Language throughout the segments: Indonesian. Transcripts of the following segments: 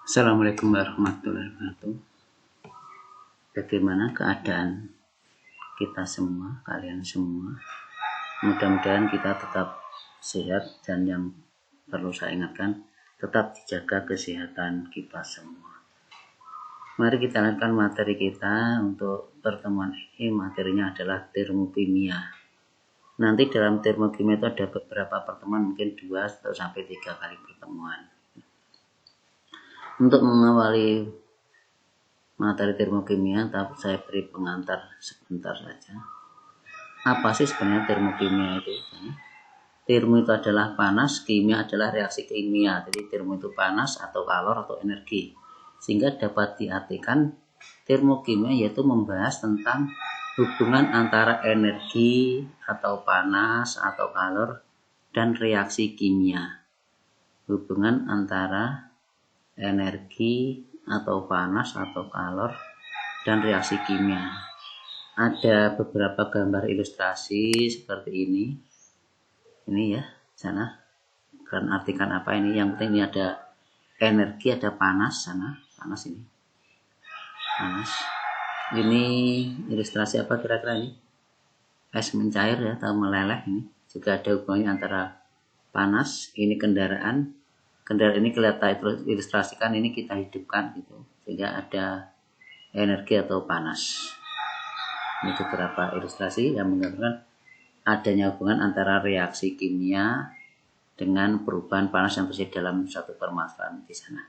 Assalamualaikum warahmatullahi wabarakatuh. Bagaimana keadaan kita semua, kalian semua? Mudah-mudahan kita tetap sehat, dan yang perlu saya ingatkan, tetap dijaga kesehatan kita semua. Mari kita lanjutkan materi kita. Untuk pertemuan ini materinya adalah termokimia. Nanti dalam termokimia itu ada beberapa pertemuan, mungkin 2 atau sampai 3 kali pertemuan. Untuk mengawali materi termokimia, tapi saya beri pengantar sebentar saja. Apa sih sebenarnya termokimia itu? Termo itu adalah panas, kimia adalah reaksi kimia. Jadi termo itu panas atau kalor atau energi. Sehingga dapat diartikan termokimia yaitu membahas tentang hubungan antara energi atau panas atau kalor dan reaksi kimia. Hubungan antara energi atau panas atau kalor dan reaksi kimia. Ada beberapa gambar ilustrasi seperti ini ya, sana kan artikan apa ini. Yang penting ini ada energi, ada panas, sana panas, ini panas. Ini ilustrasi apa kira-kira? Ini es mencair ya, atau meleleh. Ini juga ada hubungannya antara panas. Ini kendaraan ini kelihatan ilustrasikan, ini kita hidupkan gitu, sehingga ada energi atau panas. Ini beberapa ilustrasi yang menggambarkan adanya hubungan antara reaksi kimia dengan perubahan panas yang terjadi dalam suatu permasalahan di sana.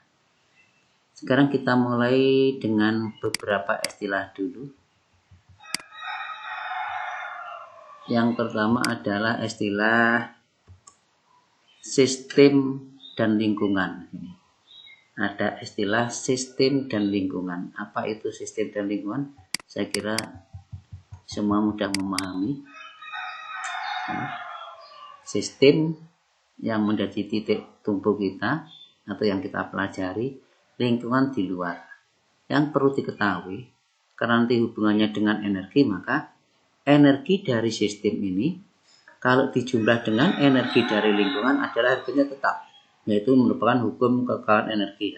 Sekarang kita mulai dengan beberapa istilah dulu. Yang pertama adalah istilah sistem dan lingkungan. Ada istilah sistem dan lingkungan. Apa itu sistem dan lingkungan? Saya kira semua mudah memahami. Sistem yang menjadi titik tumpu kita atau yang kita pelajari, lingkungan di luar. Yang perlu diketahui, karena nanti hubungannya dengan energi, maka energi dari sistem ini kalau dijumlah dengan energi dari lingkungan adalah harganya tetap, yaitu merupakan hukum kekalahan energi.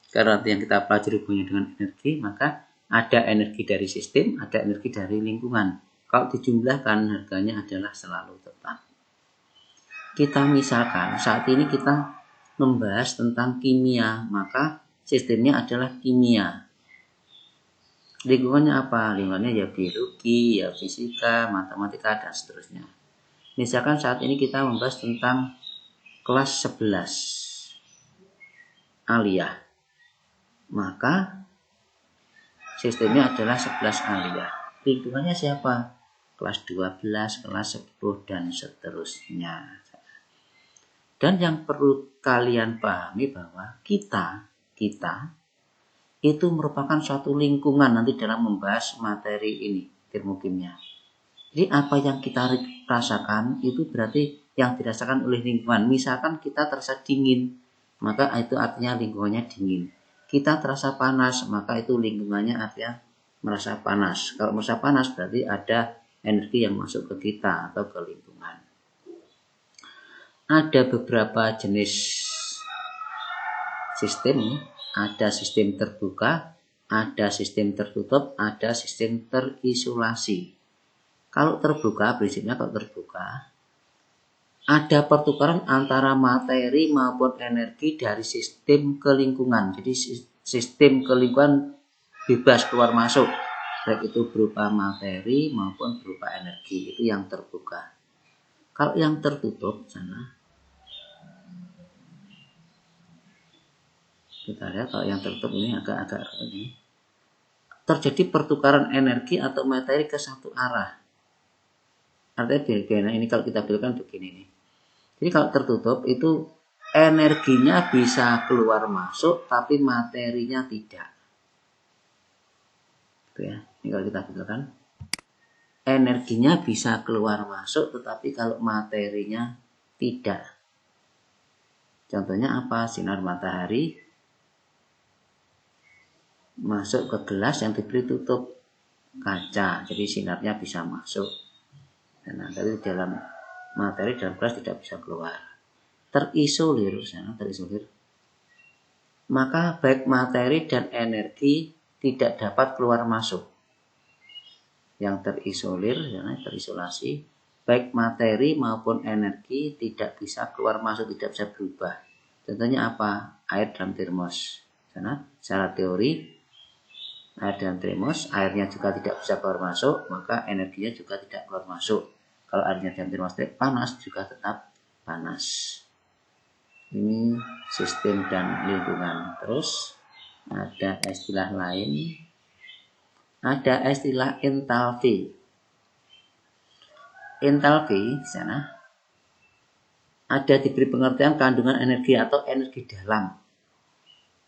Karena yang kita pelajari hubungannya dengan energi, maka ada energi dari sistem, ada energi dari lingkungan. Kalau dijumlahkan, harganya adalah selalu tetap. Kita misalkan saat ini kita membahas tentang kimia, maka sistemnya adalah kimia. Lingkungannya apa? Lingkungannya ya biologi, ya fisika, matematika, dan seterusnya. Misalkan saat ini kita membahas tentang kelas 11 aliyah, maka sistemnya adalah 11 aliyah. Lingkungannya siapa? Kelas 12, kelas 10, dan seterusnya. Dan yang perlu kalian pahami bahwa kita itu merupakan suatu lingkungan nanti dalam membahas materi ini, termokimia. Jadi apa yang kita rasakan itu berarti yang dirasakan oleh lingkungan. Misalkan kita terasa dingin, maka itu artinya lingkungannya dingin. Kita terasa panas, maka itu lingkungannya artinya merasa panas. Kalau merasa panas berarti ada energi yang masuk ke kita atau ke lingkungan. Ada beberapa jenis sistem. Ada sistem terbuka, ada sistem tertutup, ada sistem terisolasi. Kalau terbuka, prinsipnya kalau terbuka, ada pertukaran antara materi maupun energi dari sistem ke lingkungan. Jadi sistem ke lingkungan bebas keluar masuk, baik itu berupa materi maupun berupa energi. Itu yang terbuka. Kalau yang tertutup sana, kita lihat kalau yang tertutup ini agak-agak ini, terjadi pertukaran energi atau materi ke satu arah. Artinya ini kalau kita bilangkan begini nih. Jadi kalau tertutup itu energinya bisa keluar masuk, tapi materinya tidak. Itu ya. Ini kalau kita bilangkan, energinya bisa keluar masuk, tetapi kalau materinya tidak. Contohnya apa? Sinar matahari masuk ke gelas yang diberi tutup kaca, jadi sinarnya bisa masuk. Nah, dari dalam materi dalam gelas tidak bisa keluar. Terisolir. maka baik materi dan energi tidak dapat keluar masuk. Yang terisolir, terisolasi, baik materi maupun energi tidak bisa keluar masuk, tidak bisa berubah. Contohnya apa? Air dalam termos. Secara teori, air dalam termos, airnya juga tidak bisa keluar masuk, maka energinya juga tidak keluar masuk. Kalau airnya dalam termos panas, juga tetap panas. Ini sistem dan lingkungan. Terus ada istilah lain, ada istilah entalpi. Entalpi di sana ada diberi pengertian kandungan energi atau energi dalam.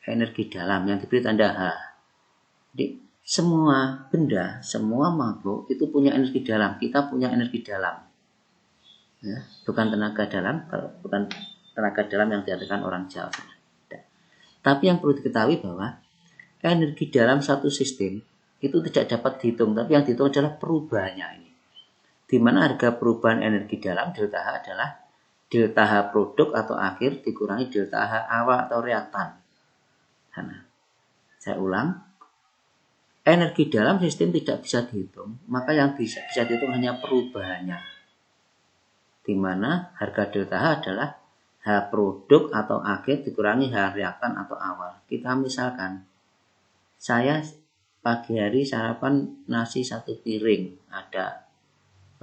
Energi dalam yang diberi tanda H. Jadi semua benda, semua makhluk itu punya energi dalam. Kita punya energi dalam. Ya, bukan tenaga dalam, bukan tenaga dalam yang diartikan orang Jawa. Tapi yang perlu diketahui bahwa energi dalam satu sistem itu tidak dapat dihitung, tapi yang dihitung adalah perubahannya ini. Di mana harga perubahan energi dalam delta H adalah delta H produk atau akhir dikurangi delta H awal atau reaktan. Nah, saya ulang, energi dalam sistem tidak bisa dihitung, maka yang bisa dihitung hanya perubahannya. Di mana harga delta H adalah H produk atau akhir dikurangi H reaktan atau awal. Kita misalkan, saya pagi hari sarapan nasi 1 piring, ada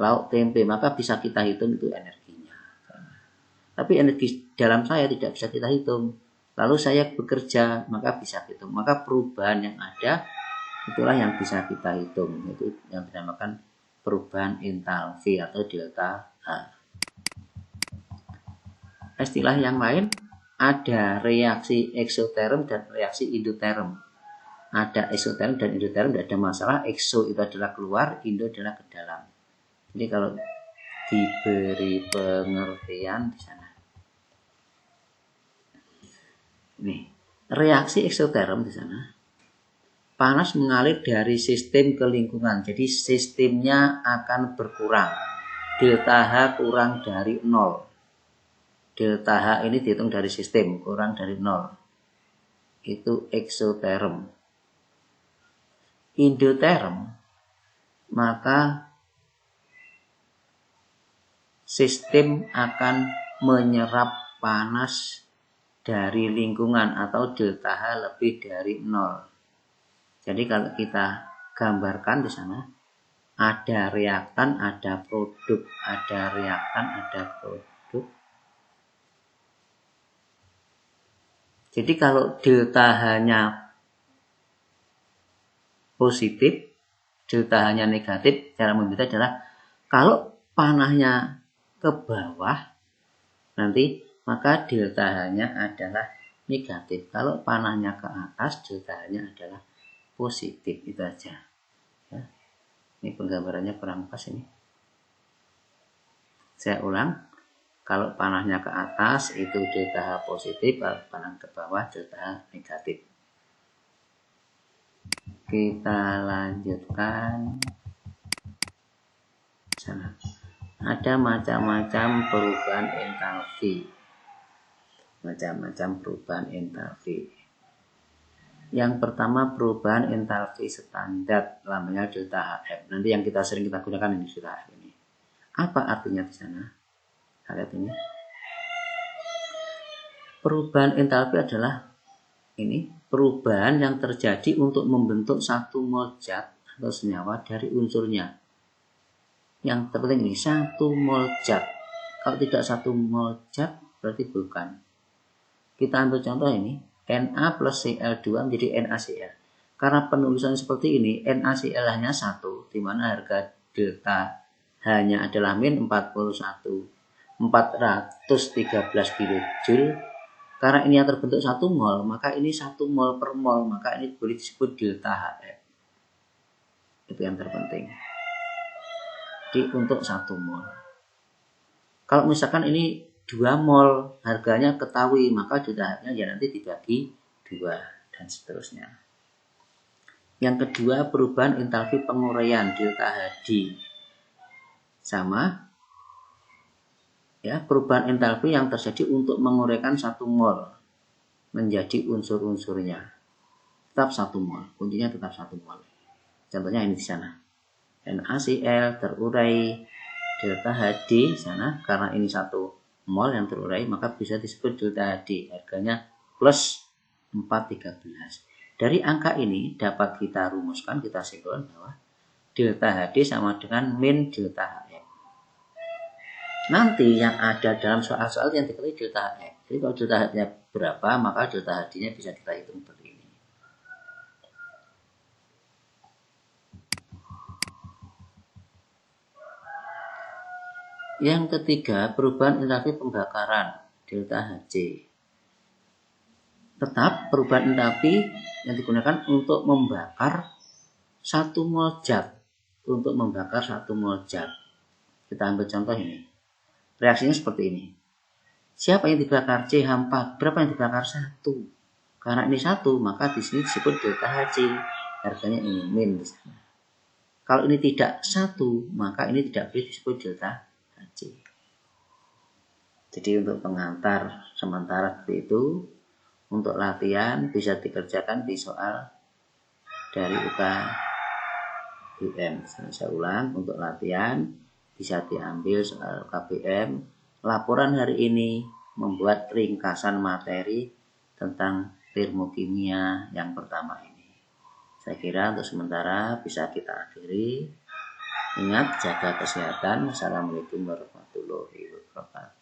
lauk tempe, maka bisa kita hitung itu energinya. Tapi energi dalam saya tidak bisa kita hitung. Lalu saya bekerja, maka bisa hitung. Maka perubahan yang ada, itulah yang bisa kita hitung. Itu yang dinamakan perubahan entalpi atau delta H. Istilah yang lain, ada reaksi eksoterm dan reaksi endoterm. Ada eksoterm dan endoterm, tidak ada masalah. Ekso itu adalah keluar, endo adalah ke dalam. Jadi kalau diberi pengertian di sana. Nih, reaksi eksoterm di sana. Panas mengalir dari sistem ke lingkungan. Jadi sistemnya akan berkurang. Delta H kurang dari 0. Delta H ini dihitung dari sistem, kurang dari 0. Itu eksoterm. Endoterm, maka sistem akan menyerap panas dari lingkungan atau delta H lebih dari 0. Jadi kalau kita gambarkan di sana, ada reaktan, ada produk, ada reaktan, ada produk. Jadi kalau delta H-nya positif, delta H-nya negatif, cara membedakan adalah kalau panahnya ke bawah, nanti maka delta H-nya adalah negatif. Kalau panahnya ke atas, delta H-nya adalah positif. Itu aja. Ya. Ini penggambarannya kurang pas ini. Saya ulang. Kalau panahnya ke atas itu delta H positif, kalau panah ke bawah delta H negatif. Kita lanjutkan. Sana. Ada macam-macam perubahan entalpi. Macam-macam perubahan entalpi. Yang pertama perubahan entalpi standar, namanya delta HF. Nanti yang kita sering kita gunakan ini delta HF ini. Apa artinya di sana? Lihat ini. Perubahan entalpi adalah ini perubahan yang terjadi untuk membentuk satu mol zat atau senyawa dari unsurnya. Yang terpenting ini 1 mol zat. Kalau tidak 1 mol zat berarti bukan. Kita ambil contoh ini, Na plus Cl2 menjadi NaCl. Karena penulisan seperti ini, NaCl hanya 1, di mana harga delta H-nya adalah min 413 kJ. Karena ini yang terbentuk 1 mol, maka ini 1 mol per mol, maka ini boleh disebut delta HF. Itu yang terpenting. Jadi untuk 1 mol. Kalau misalkan ini 2 mol, harganya ketahui, maka delta HF-nya ya nanti dibagi 2 dan seterusnya. Yang kedua, perubahan entalpi penguraian delta HD. Sama. Ya, perubahan entalpi yang terjadi untuk menguraikan 1 mol. menjadi unsur-unsurnya tetap 1 mol, kuncinya tetap 1 mol. Contohnya ini di sana, NaCl terurai delta HD di sana, karena ini 1 mol yang terurai maka bisa disebut delta HD, harganya plus 413. Dari angka ini dapat kita rumuskan, kita simpulkan bahwa delta HD sama dengan min delta HF. Nanti yang ada dalam soal-soal yang diketahui delta HF. Jadi kalau delta HF-nya berapa, maka delta HD-nya bisa kita hitung seperti ini. Yang ketiga, perubahan entalpi pembakaran delta Hc. Tetap perubahan entalpi yang digunakan untuk membakar 1 mol zat. Untuk membakar 1 mol zat. Kita ambil contoh ini. Reaksinya seperti ini. Siapa yang dibakar? CH4. Berapa yang dibakar? 1. Karena ini 1, maka di sini disebut delta Hc. Harganya ini min di sana. Kalau ini tidak 1, maka ini tidak boleh disebut delta Hc. Jadi untuk pengantar sementara seperti itu. Untuk latihan bisa dikerjakan di soal dari UKBM. Saya ulang, untuk latihan bisa diambil soal UKBM. Laporan hari ini membuat ringkasan materi tentang termokimia yang pertama ini. Saya kira untuk sementara bisa kita akhiri. Ingat, jaga kesehatan. Assalamualaikum warahmatullahi wabarakatuh.